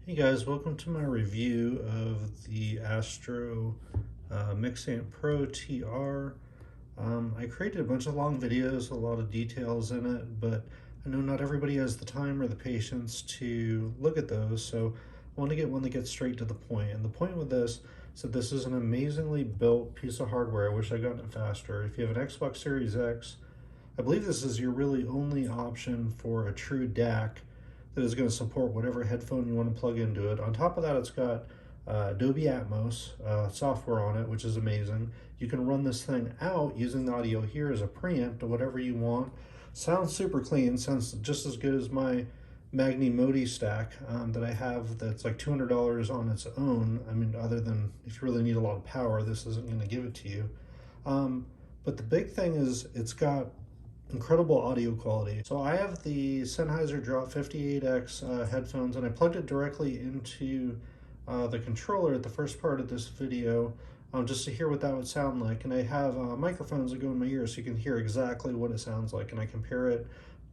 Hey guys, welcome to my review of the Astro MixAmp Pro TR. I created a bunch of long videos, a lot of details in it, but I know not everybody has the time or the patience to look at those, so I want to get one that gets straight to the point. And the point with this is that this is an amazingly built piece of hardware. I wish I'd gotten it faster. If you have an Xbox Series X, I believe this is your really only option for a true DAC that is going to support whatever headphone you want to plug into it. On top of that, it's got Dolby Atmos software on it, which is amazing. You can run this thing out using the audio here as a preamp to whatever you want. Sounds super clean, sounds just as good as my Magni Modi stack that I have that's like $200 on its own. I mean, other than if you really need a lot of power, this isn't going to give it to you. But the big thing is it's got incredible audio quality. So I have the Sennheiser Drop 58X headphones, and I plugged it directly into the controller at the first part of this video just to hear what that would sound like. And I have microphones that go in my ears so you can hear exactly what it sounds like, and I compare it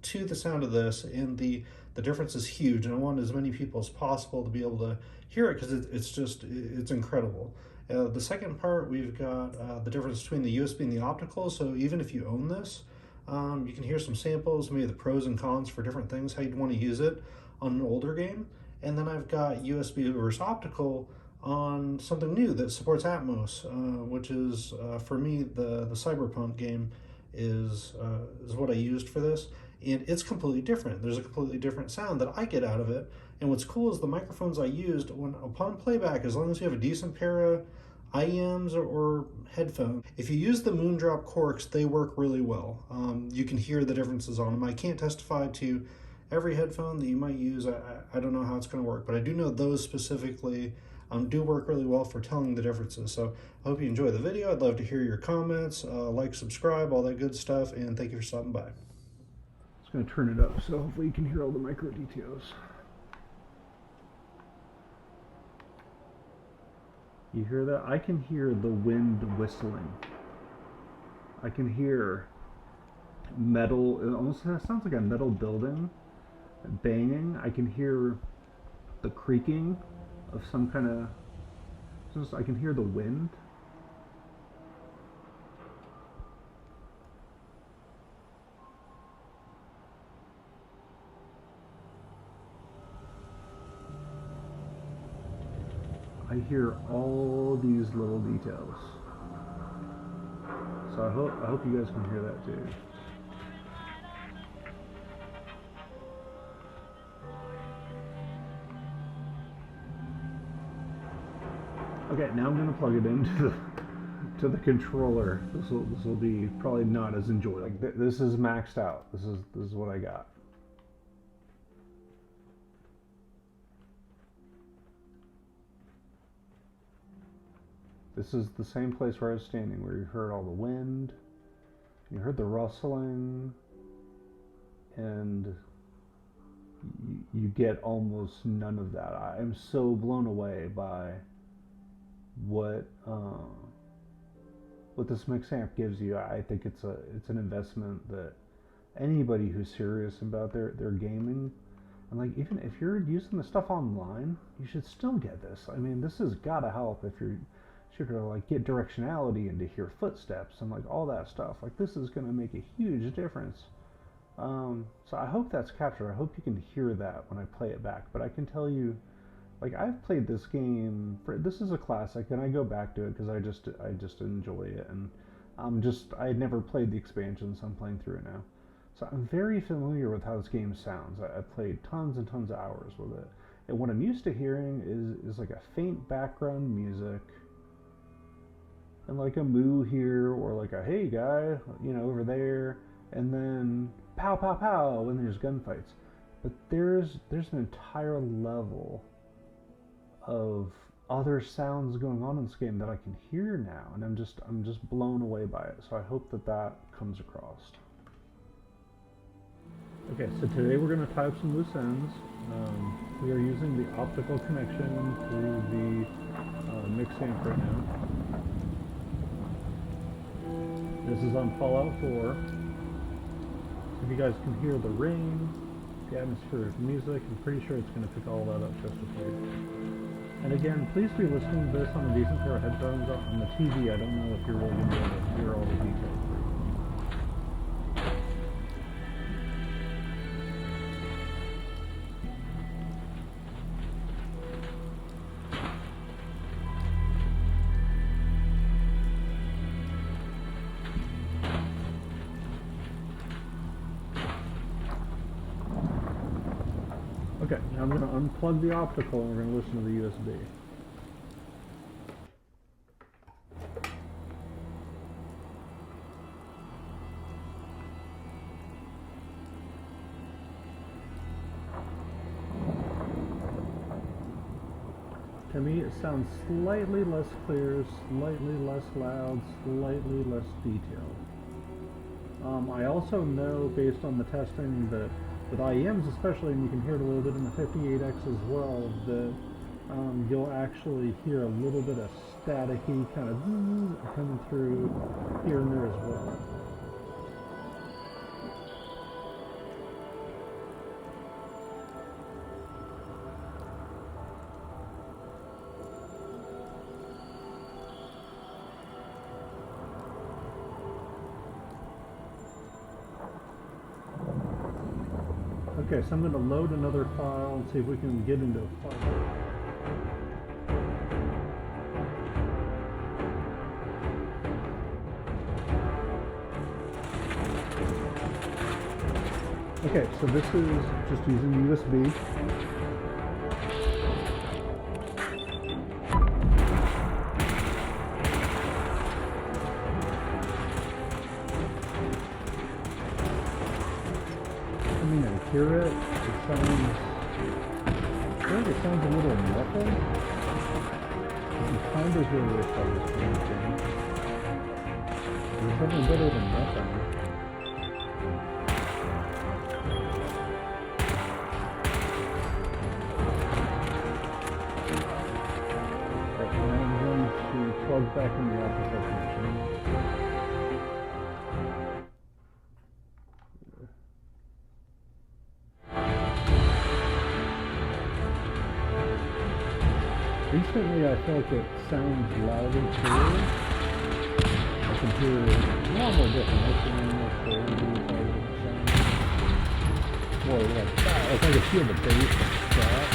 to the sound of this, and the difference is huge, and I want as many people as possible to be able to hear it because it's incredible. The second part, we've got the difference between the USB and the optical. So even if you own this, you can hear some samples, maybe the pros and cons for different things, how you'd want to use it on an older game. And then I've got USB versus optical on something new that supports Atmos, which is, for me, the Cyberpunk game is what I used for this. And it's completely different. There's a completely different sound that I get out of it. And what's cool is the microphones I used, upon playback, as long as you have a decent pair of IEMs or headphones, if you use the Moondrop corks, they work really well. You can hear the differences on them. I can't testify to every headphone that you might use. I don't know how it's going to work, but I do know those specifically do work really well for telling the differences. So I hope you enjoy the video. I'd love to hear your comments, like, subscribe, all that good stuff, and thank you for stopping by. Just going to turn it up so hopefully you can hear all the micro details. You hear that? I can hear the wind whistling. I can hear metal. It almost sounds like a metal building banging. I can hear the creaking of some kind of. I can hear the wind. I hear all these little details. So I hope you guys can hear that too. Okay, now I'm going to plug it into the controller. This will be probably not as enjoyable. Like this is maxed out. This is what I got. This is the same place where I was standing, where you heard all the wind, you heard the rustling, and you get almost none of that. I am so blown away by what this MixAmp gives you. I think it's an investment that anybody who's serious about their gaming, and like even if you're using the stuff online, you should still get this. I mean, this has got to help if you're to like get directionality and to hear footsteps and like all that stuff. Like this is going to make a huge difference. So I hope that's captured. I hope you can hear that when I play it back. But I can tell you, like I've played this game this is a classic, and I go back to it because I just enjoy it, and I had never played the expansion, so I'm playing through it now. So I'm very familiar with how this game sounds. I played tons and tons of hours with it, and what I'm used to hearing is like a faint background music. And like a moo here, or like a hey guy, over there, and then pow pow pow when there's gunfights. But there's an entire level of other sounds going on in this game that I can hear now, and I'm just blown away by it. So I hope that comes across. Okay, so today we're going to tie up some loose ends. We are using the optical connection through the MixAmp right now. This is on Fallout 4. So if you guys can hear the rain the atmosphere of music. I'm pretty sure it's going to pick all that up just as you. And again, please be listening to this on a decent pair of headphones. On the TV, I don't know if you're really going to be able to hear all the details. Okay, now I'm going to unplug the optical and we're going to listen to the USB. To me, it sounds slightly less clear, slightly less loud, slightly less detailed. I also know, based on the testing, that with IEMs especially, and you can hear it a little bit in the 58X as well, that you'll actually hear a little bit of staticky kind of coming through here and there as well. Okay, so I'm going to load another file and see if we can get into a file. Okay, so this is just using USB. Hear it? It sounds. I think it sounds a little muffled. You can kind of hear this by this thing. There's something better than nothing. Right, now I'm going to plug back in the optical connection. Recently, I feel like it sounds louder and clearer. I can hear normal definition, more clarity, more like that. I can feel the bass and that.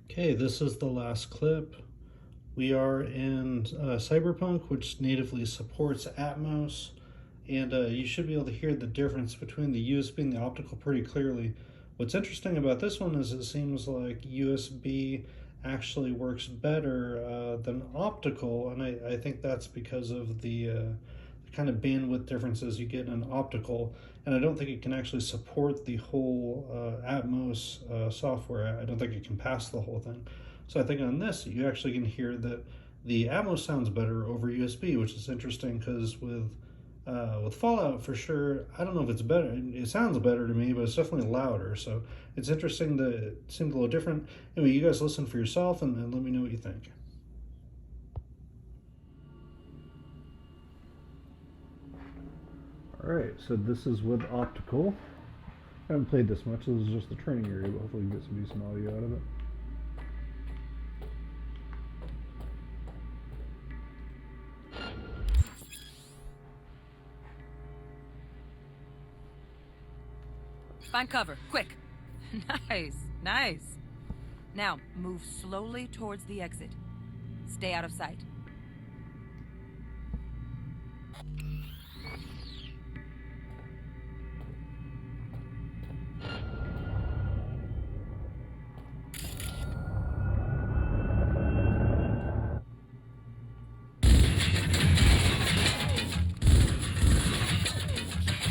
Okay, this is the last clip. We are in Cyberpunk, which natively supports Atmos, and you should be able to hear the difference between the USB and the optical pretty clearly. What's interesting about this one is it seems like USB actually works better than optical, and I think that's because of the kind of bandwidth differences you get in optical, and I don't think it can actually support the whole Atmos software. I don't think it can pass the whole thing. So I think on this, you actually can hear that the Atmos sounds better over USB, which is interesting because with Fallout, for sure, I don't know if it's better. It sounds better to me, but it's definitely louder. So it's interesting that it seems a little different. Anyway, you guys listen for yourself and let me know what you think. Alright, so this is with Optical. I haven't played this much, this is just the training area, but hopefully you can get some decent audio out of it. Find cover, quick. Nice, nice. Now, move slowly towards the exit. Stay out of sight.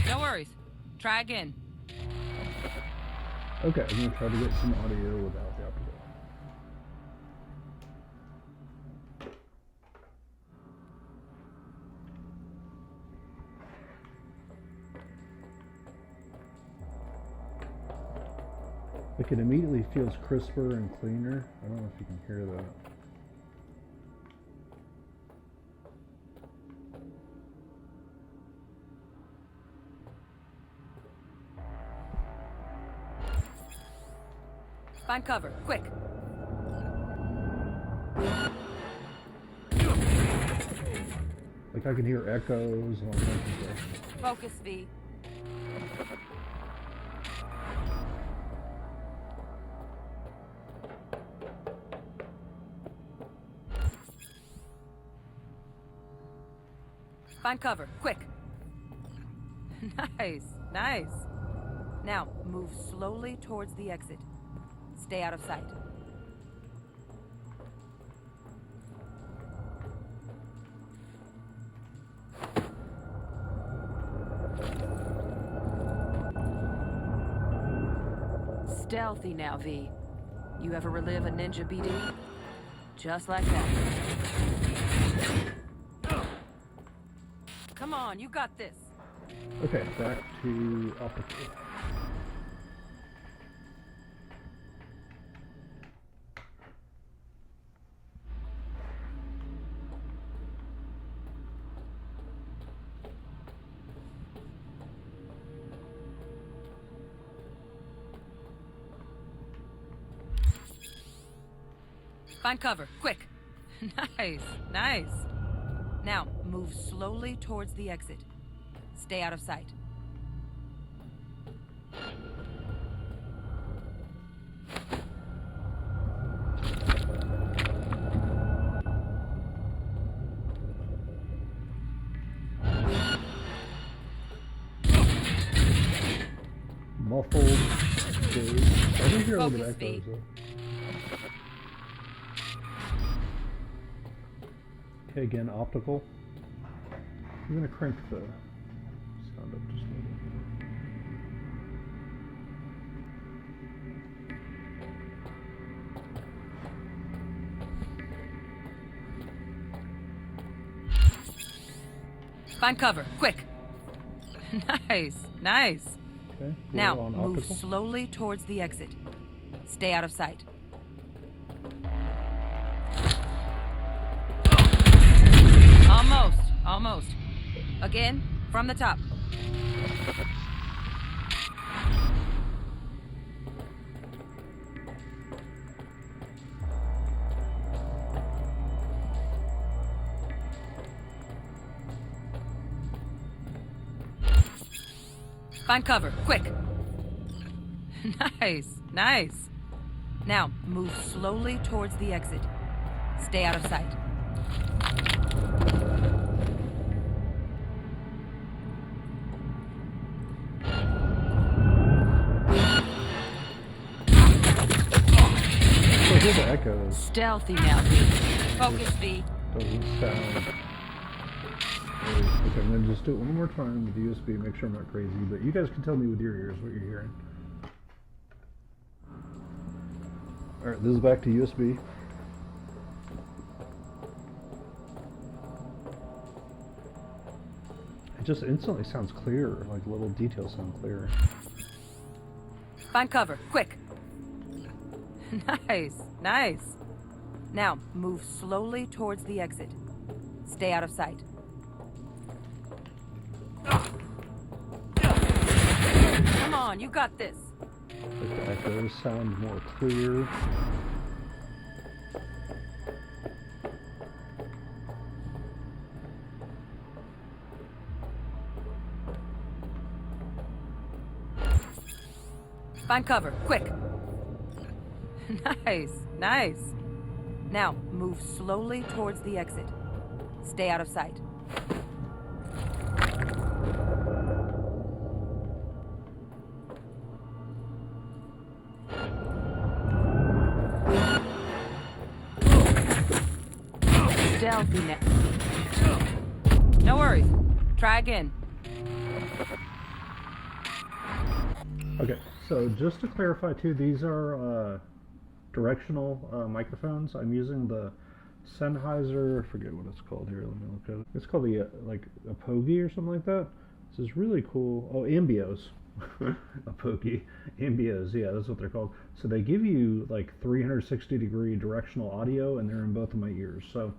No worries. Try again. Okay, I'm going to try to get some audio without the optical. Like it immediately feels crisper and cleaner. I don't know if you can hear that. Find cover, quick. Like I can hear echoes and all kinds of stuff. Focus, V. Find cover, quick. Nice, nice. Now, move slowly towards the exit. Stay out of sight. Stealthy now, V. You ever relive a ninja BD? Just like that. Come on, you got this. Okay, back to Optical. Find cover, quick. Nice, nice. Now, move slowly towards the exit. Stay out of sight. Muffled. Okay. I didn't hear a little Focus, bit of echoes V. though. Okay, again, Optical. I'm gonna crank the sound up just a little bit. Find cover, quick. Nice, nice. Okay, Now, on move Optical. slowly towards the exit. Stay out of sight. Almost, almost. Again, from the top. Find cover, quick. Nice, nice. Now, move slowly towards the exit. Stay out of sight. So hear the echoes. Stealthy now, V. Focus, V. Doesn't sound. Okay, I'm gonna just do it one more time with the USB, make sure I'm not crazy, but you guys can tell me with your ears what you're hearing. Alright, this is back to USB. It just instantly sounds clearer, like little details sound clearer. Find cover, quick. Nice, nice. Now, move slowly towards the exit. Stay out of sight. Come on, you got this. Like the echoes sound more clear. Find cover, quick. Nice, nice. Now, move slowly towards the exit. Stay out of sight. Stealthy now. No worries. Try again. Okay, so just to clarify too, these are directional microphones. I'm using the Sennheiser, I forget what it's called here, let me look at it. It's called the like a Pogi or something like that. This is really cool. Oh, Ambios. A pokey. Ambios, yeah, that's what they're called. So they give you like 360-degree directional audio, and they're in both of my ears. So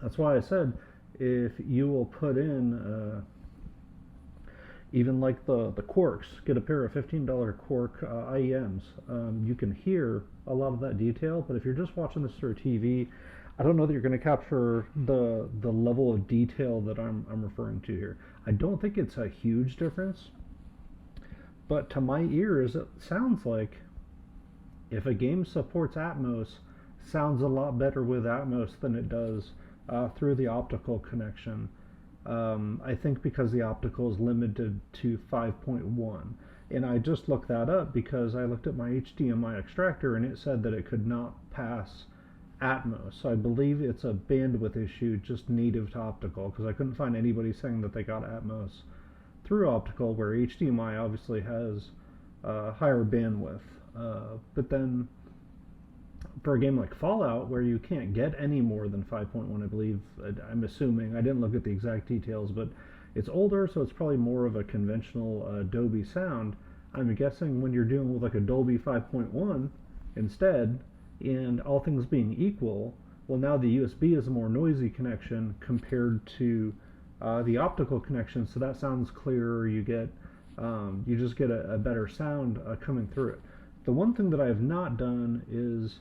that's why I said if you will put in even like the Quarks, get a pair of $15 Quark IEMs, you can hear a lot of that detail. But if you're just watching this through a TV, I don't know that you're going to capture the level of detail that I'm referring to here. I don't think it's a huge difference, but to my ears, it sounds like if a game supports Atmos, sounds a lot better with Atmos than it does through the optical connection. I think because the optical is limited to 5.1. And I just looked that up because I looked at my HDMI extractor and it said that it could not pass Atmos. So I believe it's a bandwidth issue just native to optical, because I couldn't find anybody saying that they got Atmos through optical, where HDMI obviously has higher bandwidth. But then for a game like Fallout, where you can't get any more than 5.1, I believe, I'm assuming, I didn't look at the exact details, but it's older, so it's probably more of a conventional Dolby sound. I'm guessing when you're dealing with like a Dolby 5.1 instead, and all things being equal, well, now the USB is a more noisy connection compared to the optical connection, so that sounds clearer. You just get a better sound coming through it. The one thing that I have not done is,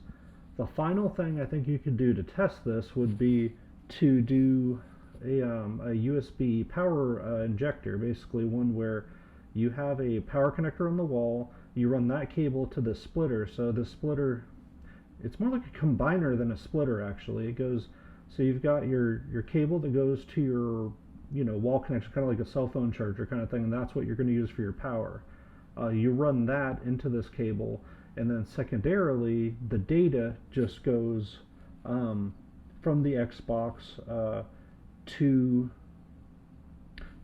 the final thing I think you could do to test this would be to do a USB power injector, basically one where you have a power connector on the wall, you run that cable to the splitter. So the splitter, it's more like a combiner than a splitter actually. It goes, so you've got your cable that goes to your wall connection, kind of like a cell phone charger kind of thing, and that's what you're going to use for your power. You run that into this cable, and then secondarily the data just goes from the Xbox to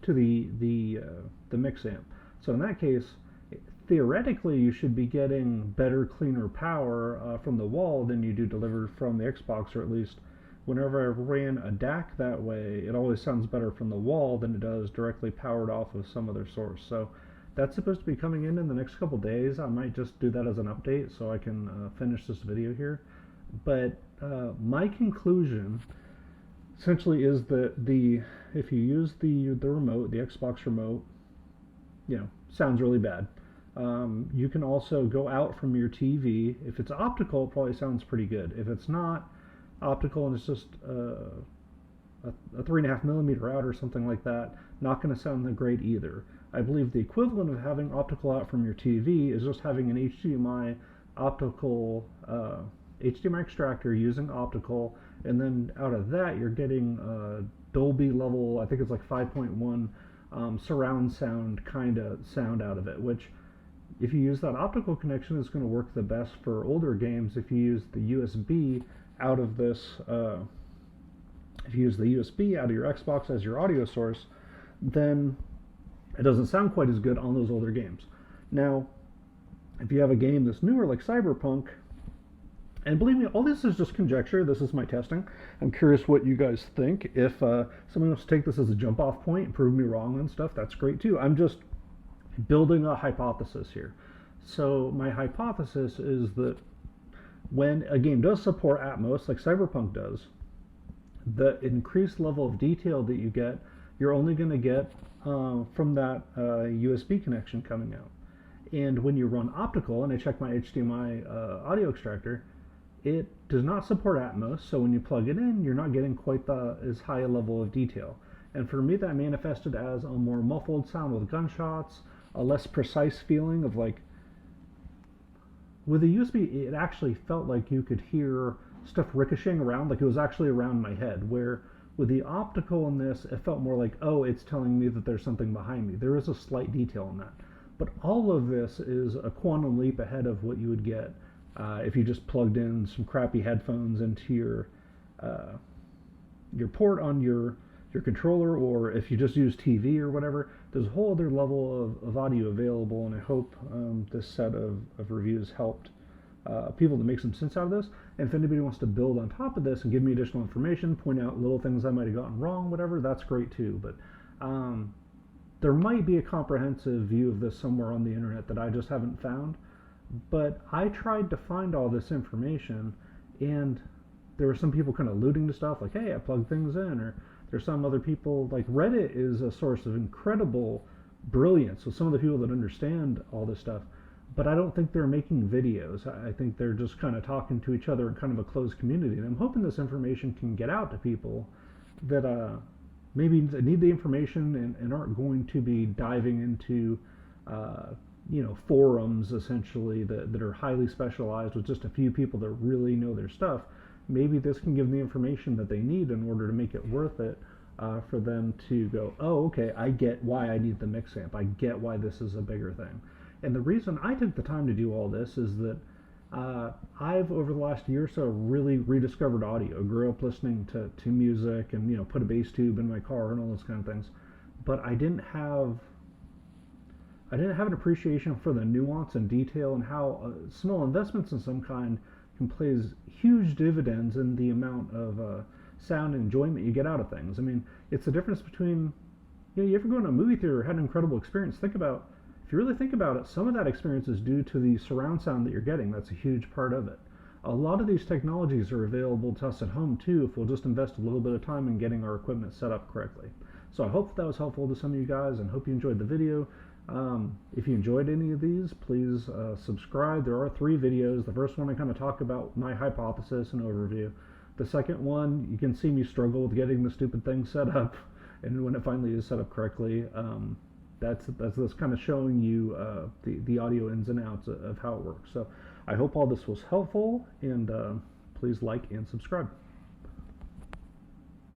the MixAmp. So in that case, theoretically you should be getting better, cleaner power from the wall than you do delivered from the Xbox, or at least whenever I ran a DAC that way, it always sounds better from the wall than it does directly powered off of some other source. So that's supposed to be coming in the next couple days. I might just do that as an update so I can finish this video here. But my conclusion essentially is that if you use the remote, the Xbox remote, sounds really bad. You can also go out from your TV. If it's optical, it probably sounds pretty good. If it's not optical and it's just a 3.5 millimeter out or something like that, not going to sound that great either. I believe the equivalent of having optical out from your TV is just having an HDMI optical HDMI extractor using optical, and then out of that you're getting Dolby level, I think it's like 5.1 surround sound kind of sound out of it, which if you use that optical connection is going to work the best for older games. If you use the USB out of this, if you use the USB out of your Xbox as your audio source, then it doesn't sound quite as good on those older games. Now, if you have a game that's newer like Cyberpunk, and believe me, all this is just conjecture, this is my testing. I'm curious what you guys think. If someone wants to take this as a jump off point and prove me wrong and stuff, that's great too. I'm just building a hypothesis here. So my hypothesis is that when a game does support Atmos, like Cyberpunk does, the increased level of detail that you get, you're only going to get from that USB connection coming out. And when you run optical, and I check my HDMI audio extractor, it does not support Atmos, so when you plug it in, you're not getting quite as high a level of detail. And for me, that manifested as a more muffled sound with gunshots, a less precise feeling of like, with the USB, it actually felt like you could hear stuff ricocheting around, like it was actually around my head, where with the optical in this, it felt more like, oh, it's telling me that there's something behind me. There is a slight detail in that. But all of this is a quantum leap ahead of what you would get if you just plugged in some crappy headphones into your port on your controller, or if you just use TV or whatever. There's a whole other level of audio available, and I hope this set of reviews helped people to make some sense out of this. And if anybody wants to build on top of this and give me additional information, point out little things I might have gotten wrong, whatever, that's great too. But there might be a comprehensive view of this somewhere on the internet that I just haven't found. But I tried to find all this information, and there were some people kind of alluding to stuff like, hey, I plugged things in, or there's some other people, like Reddit is a source of incredible brilliance with some of the people that understand all this stuff. But I don't think they're making videos. I think they're just kind of talking to each other in kind of a closed community. And I'm hoping this information can get out to people that maybe need the information and aren't going to be diving into forums essentially that are highly specialized with just a few people that really know their stuff. Maybe this can give them the information that they need in order to make it worth it for them to go, oh, okay, I get why I need the MixAmp. I get why this is a bigger thing. And the reason I took the time to do all this is that I've, over the last year or so, really rediscovered audio. Grew up listening to music and, put a bass tube in my car and all those kind of things. But I didn't have an appreciation for the nuance and detail and how small investments in some kind can play huge dividends in the amount of sound and enjoyment you get out of things. I mean, it's the difference between, you ever go to a movie theater and had an incredible experience? If you really think about it, some of that experience is due to the surround sound that you're getting. That's a huge part of it. A lot of these technologies are available to us at home too if we'll just invest a little bit of time in getting our equipment set up correctly. So I hope that was helpful to some of you guys and hope you enjoyed the video. If you enjoyed any of these, please subscribe. There are 3 videos. The first one I kind of talk about my hypothesis and overview. The second one, you can see me struggle with getting the stupid thing set up, and when it finally is set up correctly, that's kind of showing you the audio ins and outs of how it works. So I hope all this was helpful, and please like and subscribe.